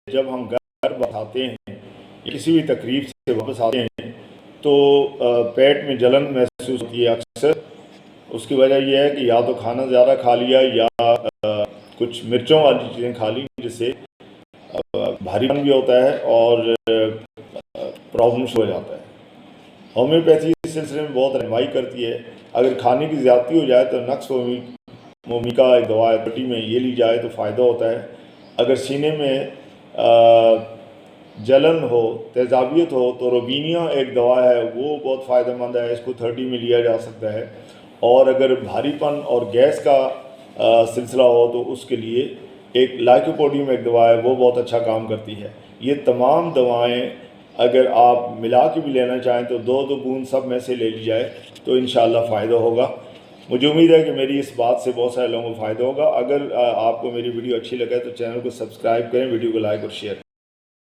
جب ہم گھر واپس آتے ہیں کسی بھی تقریب سے واپس آتے ہیں تو پیٹ میں جلن محسوس ہوتی ہے اکثر. اس کی وجہ یہ ہے کہ یا تو کھانا زیادہ کھا لیا یا کچھ مرچوں والی چیزیں کھا لی، جس سے بھاری پن بھی ہوتا ہے اور پرابلمس ہو جاتا ہے. ہومیوپیتھی اس سلسلے میں بہت رہنمائی کرتی ہے. اگر کھانے کی زیادتی ہو جائے تو نقص مومیکا ایک دوا ہے پٹی میں، یہ لی جائے تو فائدہ ہوتا ہے. اگر سینے میں جلن ہو، تیزابیت ہو، تو روبینیا ایک دوا ہے، وہ بہت فائدہ مند ہے، اس کو 30 میں لیا جا سکتا ہے. اور اگر بھاری پن اور گیس کا سلسلہ ہو تو اس کے لیے ایک لائکوپوڈیم ایک دوا ہے، وہ بہت اچھا کام کرتی ہے. یہ تمام دوائیں اگر آپ ملا کے بھی لینا چاہیں تو 2 بوند سب میں سے لے لی جائے تو انشاءاللہ فائدہ ہوگا. مجھے امید ہے کہ میری اس بات سے بہت سارے لوگوں کو فائدہ ہوگا. اگر آپ کو میری ویڈیو اچھی لگے تو چینل کو سبسکرائب کریں، ویڈیو کو لائک اور شیئر کریں.